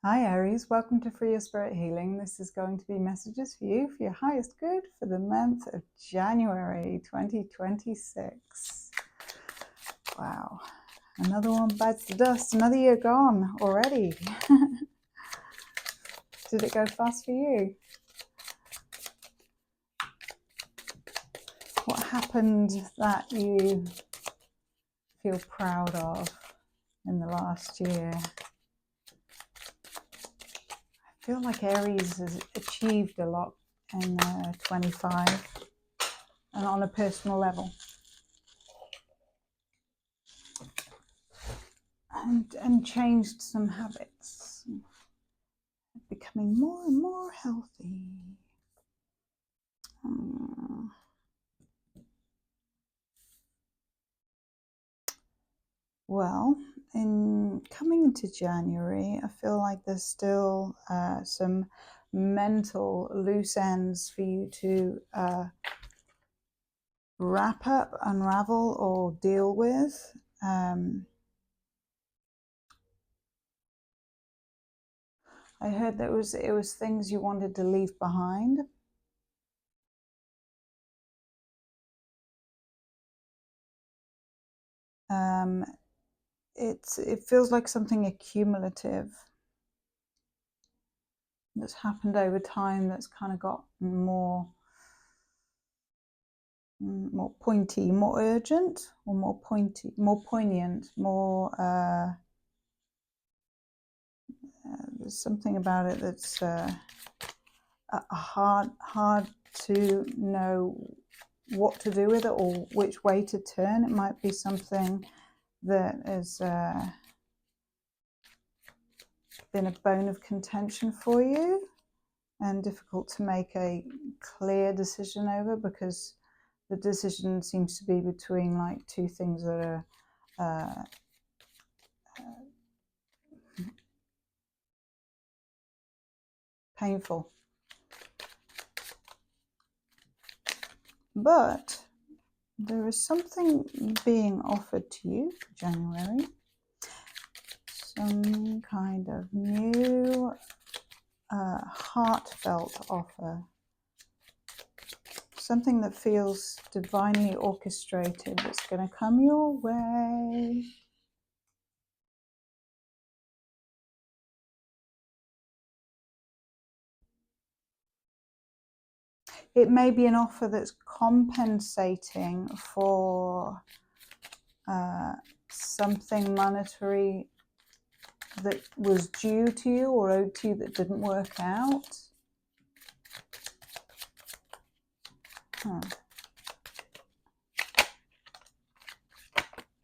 Hi Aries, welcome to Free Your Spirit Healing. This is going to be messages for you for your highest good for the month of January 2026. Wow, another one bites the dust, another year gone already. Did it go fast for you? What happened that you feel proud of in the last year? I feel like Aries has achieved a lot in 25 and on a personal level. And changed some habits, becoming more and more healthy. Well, in coming into January, I feel like there's still some mental loose ends for you to wrap up, unravel, or deal with. I heard that it was things you wanted to leave behind. It feels like something accumulative that's happened over time that's kind of got more pointy, more urgent, or more pointy, more poignant, more there's something about it that's hard to know what to do with it or which way to turn. It might be something that has been a bone of contention for you and difficult to make a clear decision over, because the decision seems to be between like two things that are painful. But there is something being offered to you for January, some kind of new heartfelt offer, something that feels divinely orchestrated that's going to come your way. It may be an offer that's compensating for something monetary that was due to you or owed to you that didn't work out.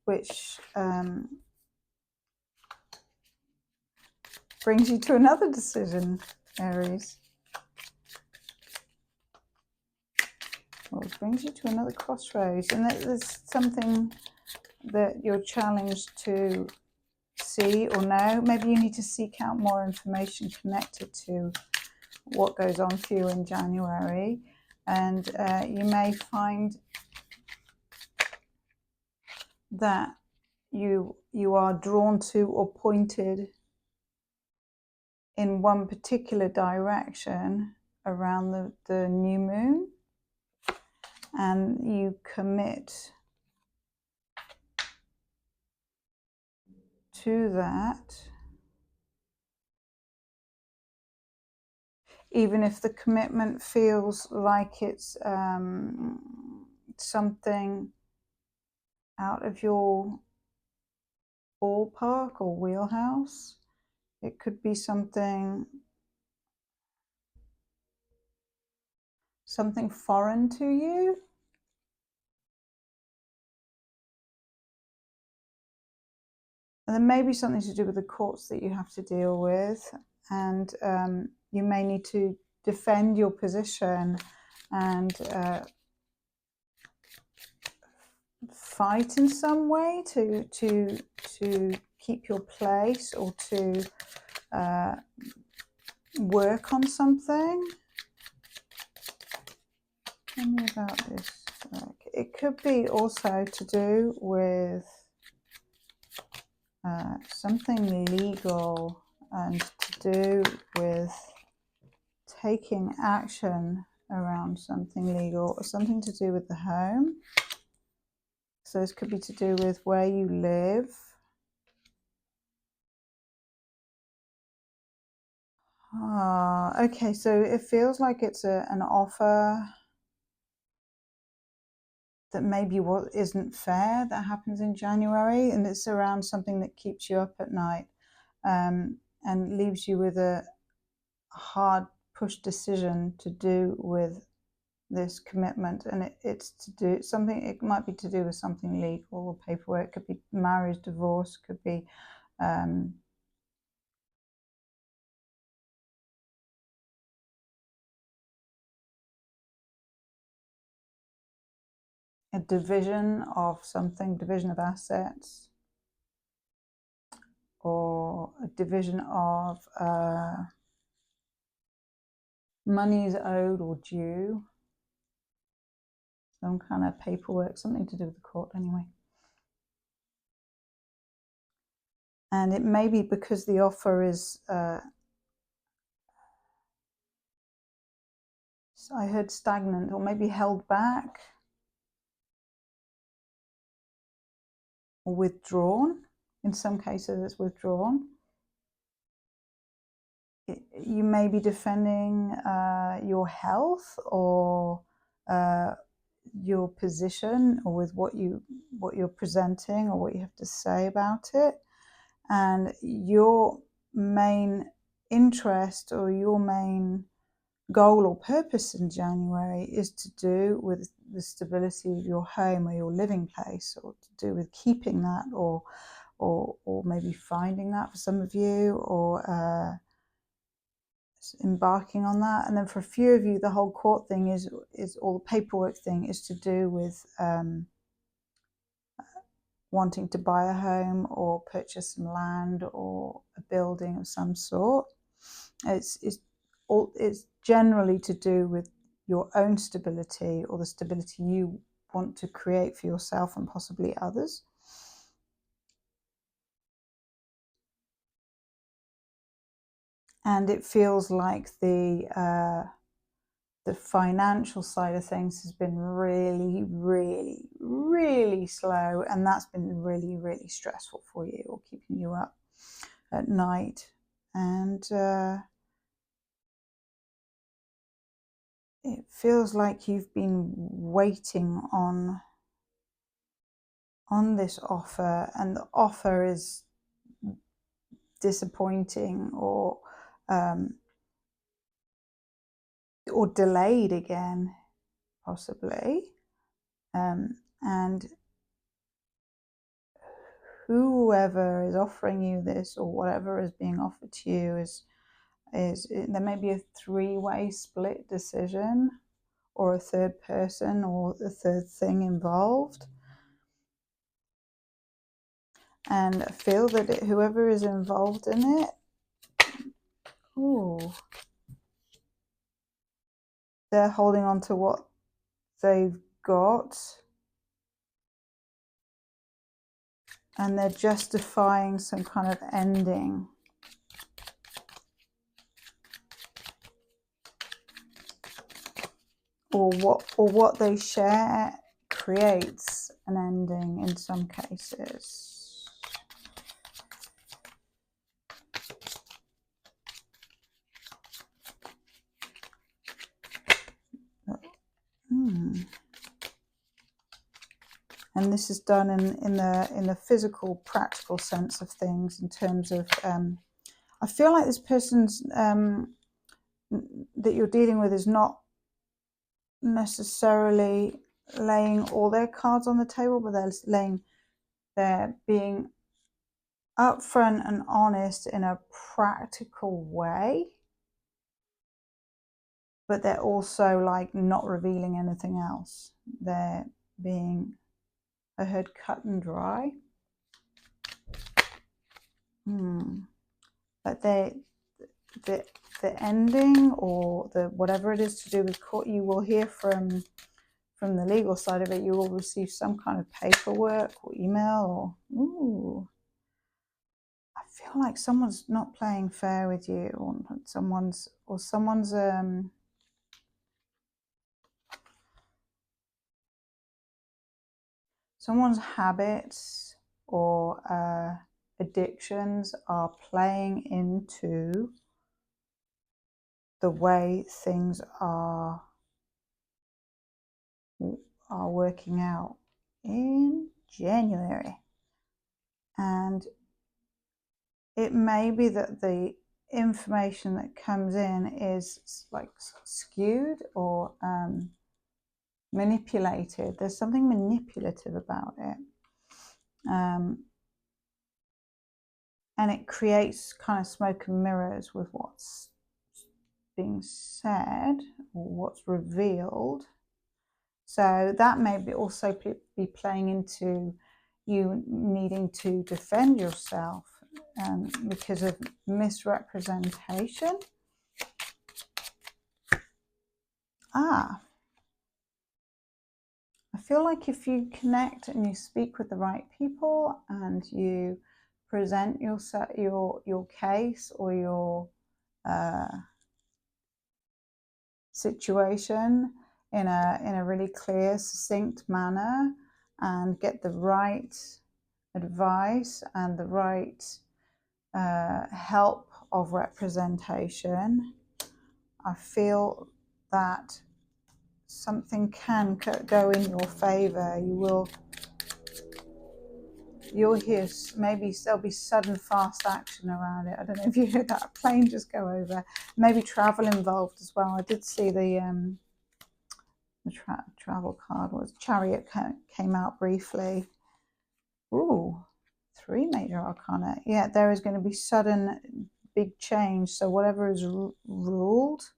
Which brings you to another decision, Aries. Well, it brings you to another crossroads, and there's something that you're challenged to see or know. Maybe you need to seek out more information connected to what goes on for you in January, and you may find that you are drawn to or pointed in one particular direction around the new moon, and you commit to that, even if the commitment feels like it's something out of your ballpark or wheelhouse. It could be something foreign to you. And there may be something to do with the courts that you have to deal with, and you may need to defend your position and fight in some way to keep your place or to work on something. Tell me about this. It could be also to do with something legal, and to do with taking action around something legal or something to do with the home. So this could be to do with where you live. Okay, so it feels like it's an offer that maybe isn't fair that happens in January, and it's around something that keeps you up at night, and leaves you with a hard push decision to do with this commitment. And it's to do something, it might be to do with something legal or paperwork. It could be marriage, divorce, could be a division of something, division of assets, or a division of monies owed or due, some kind of paperwork, something to do with the court anyway. And it may be because the offer is, I heard stagnant, or maybe held back or withdrawn. In some cases it's withdrawn. You may be defending your health or your position, or with what you're presenting or what you have to say about it. And your main interest or your main goal or purpose in January is to do with the stability of your home or your living place, or to do with keeping that, or maybe finding that for some of you, or embarking on that. And then for a few of you, the whole court thing is or the paperwork thing is to do with wanting to buy a home or purchase some land or a building of some sort. It's generally to do with your own stability, or the stability you want to create for yourself and possibly others. And it feels like the financial side of things has been really, really, really slow, and that's been really, really stressful for you, or keeping you up at night. And it feels like you've been waiting on this offer, and the offer is disappointing, or delayed again, possibly. And whoever is offering you this, or whatever is being offered to you, is there may be a three-way split decision, or a third person, or a third thing involved. And I feel that whoever is involved in it, they're holding on to what they've got, and they're justifying some kind of ending. Or what they share creates an ending in some cases. And this is done in the physical, practical sense of things, in terms of I feel like this person's that you're dealing with is not necessarily laying all their cards on the table, but they're being upfront and honest in a practical way, but they're also like not revealing anything else. They're being, I heard, cut and dry. But the ending, or the whatever it is to do with court, you will hear from the legal side of it. You will receive some kind of paperwork or email, or I feel like someone's not playing fair with you, or someone's habits or addictions are playing into the way things are working out in January. And it may be that the information that comes in is like skewed or manipulated. There's something manipulative about it. And it creates kind of smoke and mirrors with what's being said or what's revealed. So that may be also be playing into you needing to defend yourself because of misrepresentation. I feel like if you connect and you speak with the right people and you present your case or your situation in a really clear, succinct manner and get the right advice and the right help of representation, I feel that something can go in your favor. You'll hear, maybe there'll be sudden fast action around it. I don't know if you heard that plane just go over. Maybe travel involved as well. I did see the travel card was Chariot came out briefly. Ooh, 3 major arcana. Yeah, there is going to be sudden big change. So whatever is ruled,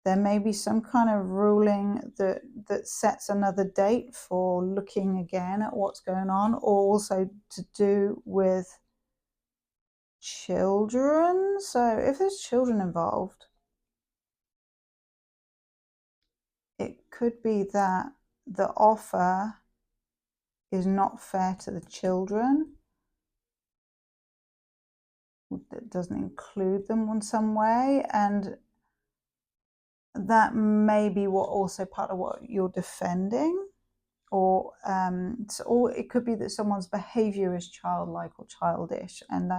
there may be some kind of ruling that sets another date for looking again at what's going on, or also to do with children. So if there's children involved, it could be that the offer is not fair to the children. It doesn't include them in some way, and that may be what also part of what you're defending, or it could be that someone's behavior is childlike or childish, and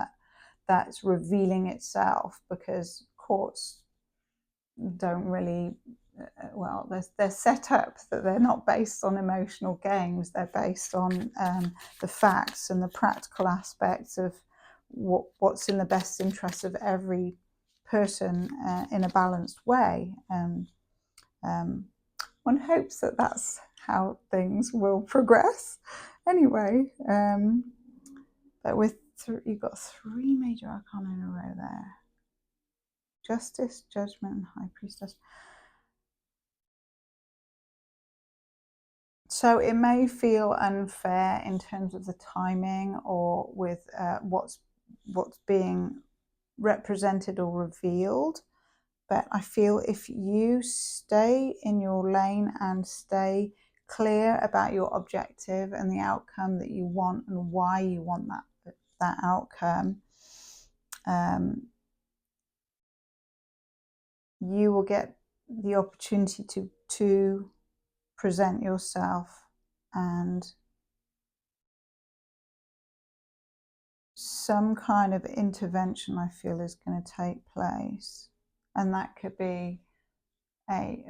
that's revealing itself because courts don't really they're set up that they're not based on emotional games. They're based on the facts and the practical aspects of what's in the best interest of every person in a balanced way. One hopes that that's how things will progress. Anyway, but with you've got 3 major arcana in a row there: Justice, Judgment, and High Priestess. So it may feel unfair in terms of the timing or with what's being represented or revealed. But I feel if you stay in your lane and stay clear about your objective and the outcome that you want and why you want that outcome, you will get the opportunity to present yourself, and some kind of intervention I feel is going to take place. And that could be a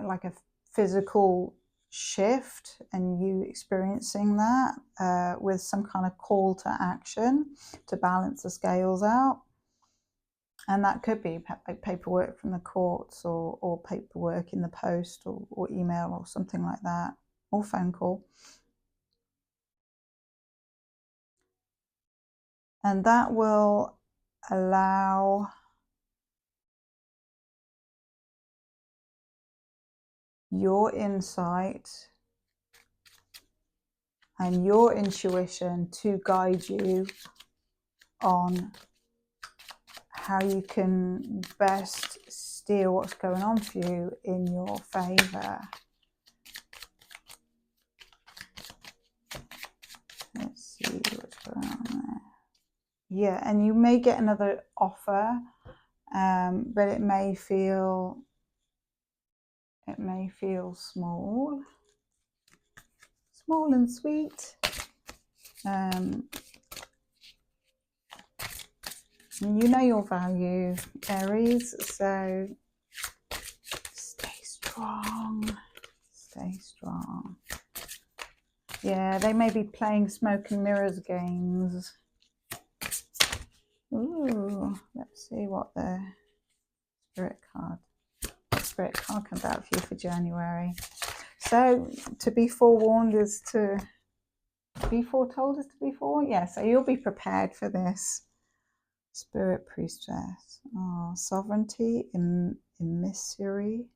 physical shift and you experiencing that with some kind of call to action to balance the scales out. And that could be paperwork from the courts or paperwork in the post or email or something like that, or phone call. And that will allow your insight and your intuition to guide you on how you can best steer what's going on for you in your favor. Let's see what's going on there. yeah, and you may get another offer, but it may feel small and sweet. You know your value, Aries, so stay strong. Stay strong. Yeah, they may be playing smoke and mirrors games. Ooh, let's see what the spirit card comes out for you for January. So to be forewarned is to be foretold, is to be forewarned. Yeah, so you'll be prepared for this. Spirit priestess. Oh, sovereignty, emissary,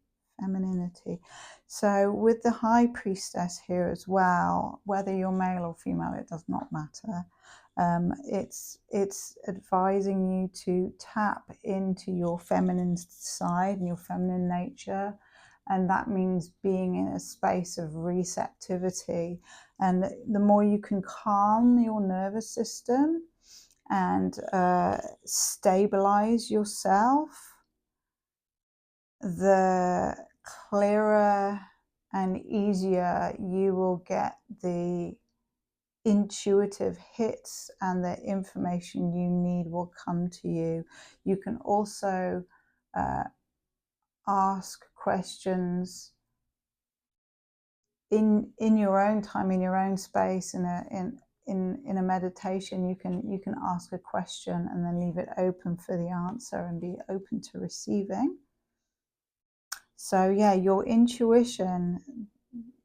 femininity. So with the high priestess here as well, whether you're male or female, it does not matter. It's advising you to tap into your feminine side and your feminine nature, and that means being in a space of receptivity. And the more you can calm your nervous system and stabilize yourself, the clearer and easier you will get the intuitive hits, and the information you need will come to you. You can also ask questions in your own time, in your own space, in a meditation. You can ask a question and then leave it open for the answer and be open to receiving. So yeah, your intuition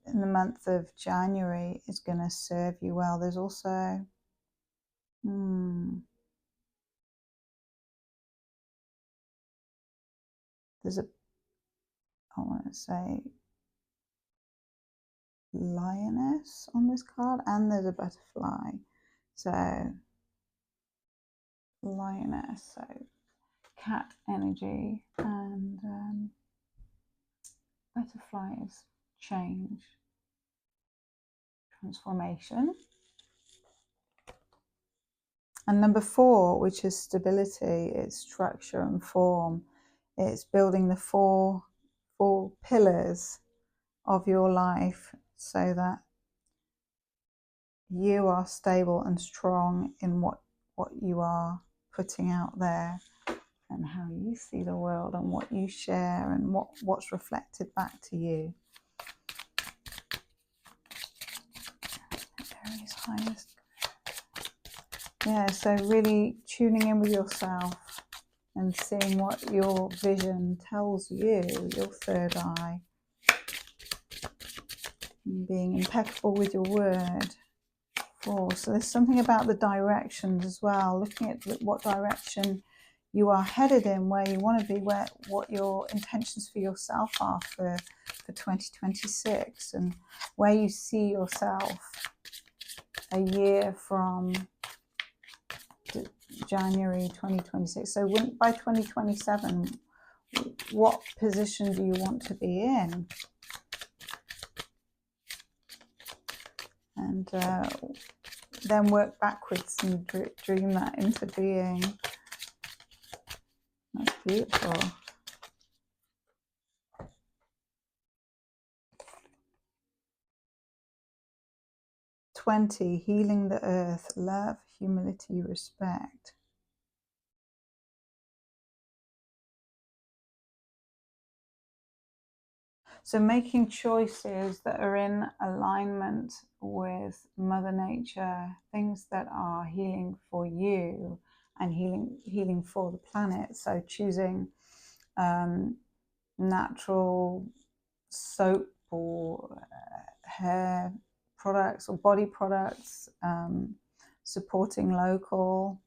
in the month of January is going to serve you well. There's also there's a, I want to say, lioness on this card, and there's a butterfly. So lioness, so cat energy, and butterfly is change, transformation. And number 4, which is stability, it's structure and form. It's building the four pillars of your life so that you are stable and strong in what you are putting out there, and how you see the world, and what you share, and what's reflected back to you. Aries highest. Yeah, so really tuning in with yourself and seeing what your vision tells you, your third eye. And being impeccable with your word. 4. So there's something about the directions as well, looking at what direction you are headed in, where you want to be, what your intentions for yourself are for 2026, and where you see yourself a year from January 2026. So by 2027, what position do you want to be in? And then work backwards and dream that into being. That's beautiful. 20, healing the earth, love, humility, respect. So making choices that are in alignment with Mother Nature, things that are healing for you and healing for the planet. So choosing natural soap or hair products or body products, supporting local,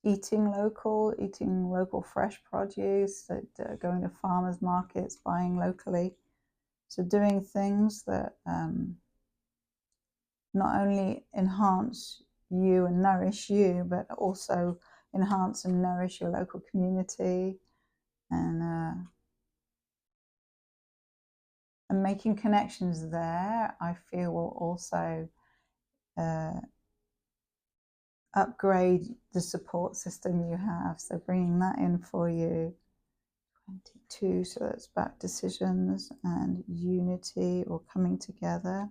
eating local fresh produce, going to farmers markets, buying locally. So doing things that not only enhance you and nourish you, but also enhance and nourish your local community, and making connections there, I feel, will also upgrade the support system you have. So bringing that in for you. 22, so that's about decisions and unity or coming together.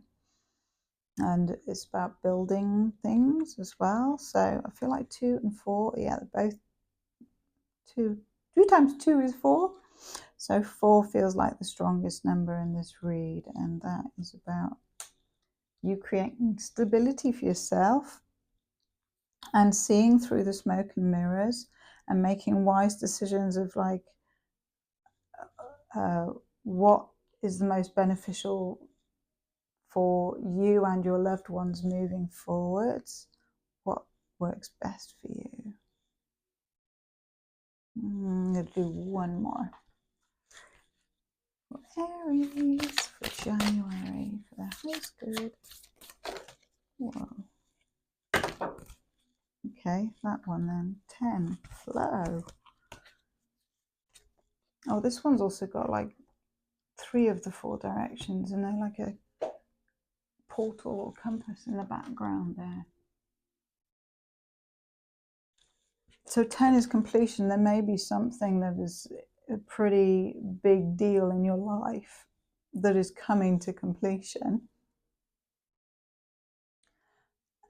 And it's about building things as well. So I feel like 2 and 4, yeah, they're both 2 times 2 is 4. So 4 feels like the strongest number in this read, and that is about you creating stability for yourself and seeing through the smoke and mirrors and making wise decisions of like what is the most beneficial for you and your loved ones moving forwards, what works best for you. I'm going to do one more for Aries for January for the house good. Whoa. Okay, that one then. 10, flow. Oh, this one's also got like 3 of the 4 directions, and they're like a portal or compass in the background there. So 10 is completion. There may be something that is a pretty big deal in your life that is coming to completion.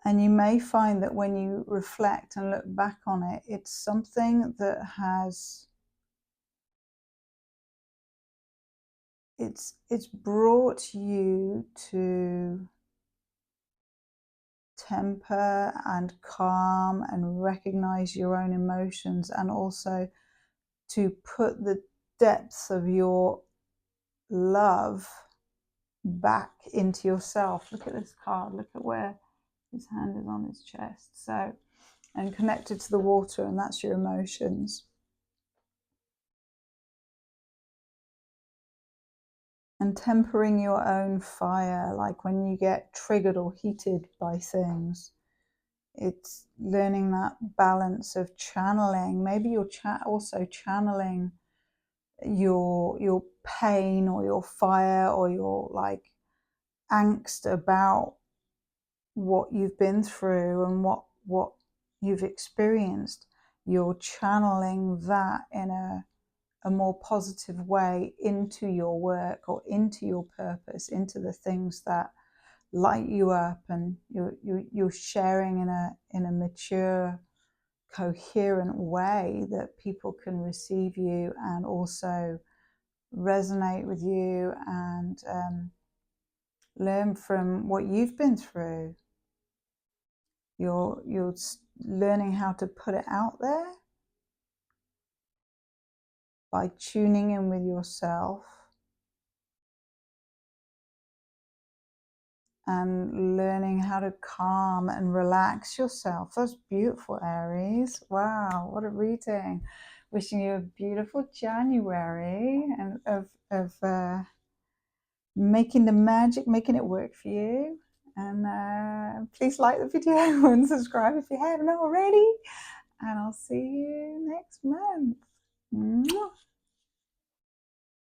And you may find that when you reflect and look back on it, it's something that has, it's brought you to temper and calm and recognize your own emotions, and also to put the depths of your love back into yourself. Look at this card. Look at where his hand is on his chest. So, and connected to the water, and that's your emotions. And tempering your own fire, like when you get triggered or heated by things. It's learning that balance of channeling. Maybe you're also channeling your pain or your fire or your like angst about what you've been through and what you've experienced. You're channeling that in a more positive way into your work or into your purpose, into the things that light you up, and you're sharing in a mature, coherent way that people can receive you and also resonate with you and learn from what you've been through. You're learning how to put it out there by tuning in with yourself and learning how to calm and relax yourself. That's beautiful, Aries. Wow, what a reading. Wishing you a beautiful January and of making the magic, making it work for you. And please like the video and subscribe if you haven't already. And I'll see you next month. Mwah.